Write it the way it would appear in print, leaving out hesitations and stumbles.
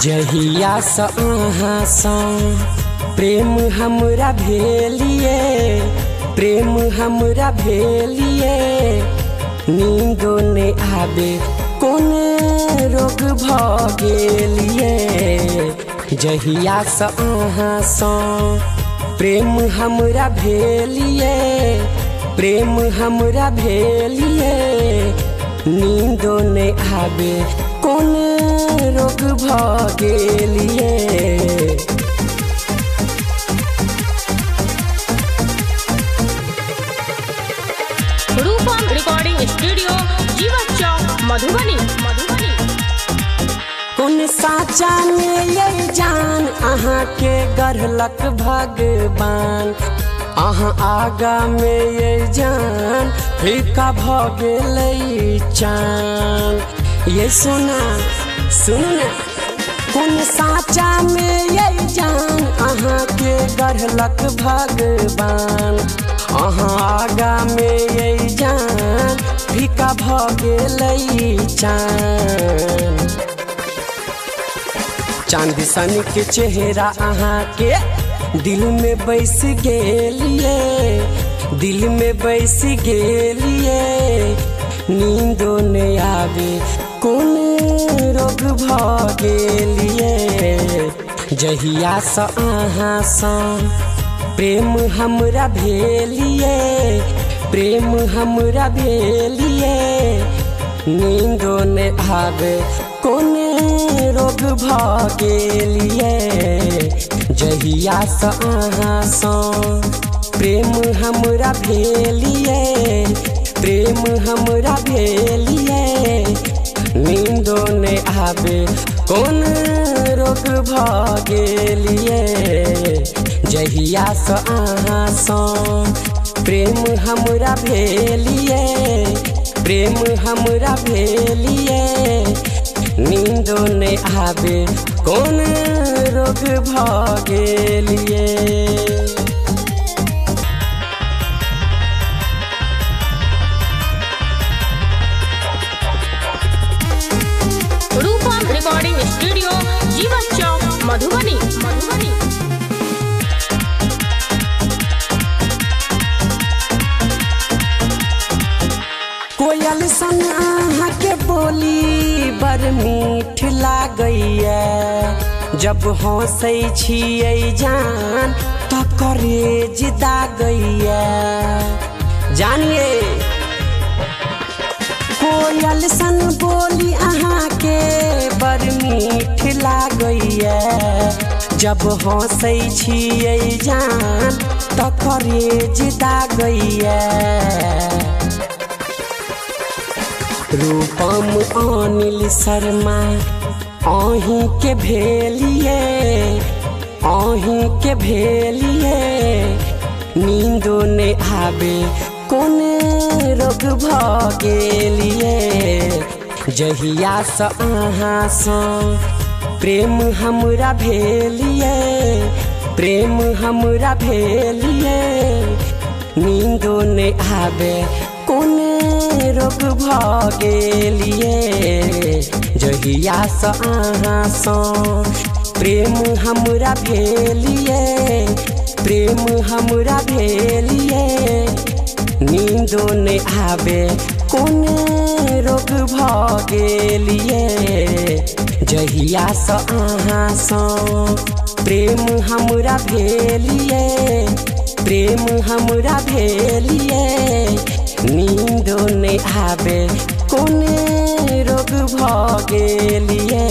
जहिया स अहाँ सँ प्रेम हमरा भेलिए, प्रेम हमरा भेलिए, नींदो ने आबे कोन रोग भ गेलिए। जहिया स अहाँ सँ प्रेम हमरा भेलिए, प्रेम हमरा भेलिए, नींदो ने आबे कोन रोग भ गेलिए। रूपम रिकॉर्डिंग स्टूडियो, जीवन चौक, मधुबनी। कौन साचा में ये जान अहाँ के गढ़लक भगवान, अहाँ आगा में ये जान फीका भ गेलै चान। ये सुना सुन ना, कौन साचा में ये जान अहाँ के गढ़लक भगवान, अहाँ आगा में ये जान फीका भ गेलै चान। चांद सन के चेहरा अहाँ के दिल में बैस गेलिए, दिल में बैस गेलिए, नींदो ने आवे कोन रोग भ गेलिए। जहिया स अहाँ सँ प्रेम हमरा भेलिए, प्रेम हमरा भेलिए, नींदो ने आवे कोन रोग भ गेलिए। जहिया स अहाँ सँ प्रेम हमरा भेलिए, प्रेम हमरा भेलिए, नींदो ने आबे कोन रोग भ गेलिए। जहिया स अहाँ सँ प्रेम हमरा भेलिए, प्रेम हमरा भेलिए, नींदो ने आबे कोन रोग भ गेलिए। रूपम रिकॉर्डिंग स्टूडियो, जीवन चौक, मधुबनी। कोयल सन अहाँ के बोली बड़ मीठ लागैया, जब हंसै छियै जान त करेज दागैया। जानिए कोयल सन बोली अहाँ के बड़ मीठ लागैया, जब हंसै छियै जान त करेज दागैया। रूपम अनिल शर्मा अहीं के भेलिए, अहीं के भेलिए, नींदो ने आबे कोन रोग भ गेलिए। जहिया स अहाँ सँ प्रेम हमरा भेलिए, प्रेम हमरा भेलिए, नींदो ने आबे कोन रोग भ गेलिए। जहिया स अहाँ सँ प्रेम हमरा भेलिए, प्रेम हमरा भेलिए, नींदो ने आबे कोन रोग भ गेलिए। जहिया स अहाँ सँ प्रेम हमरा भेलिए, प्रेम हमरा भेलिए, नींदो ने आबे कोन रोग भ गेलिए।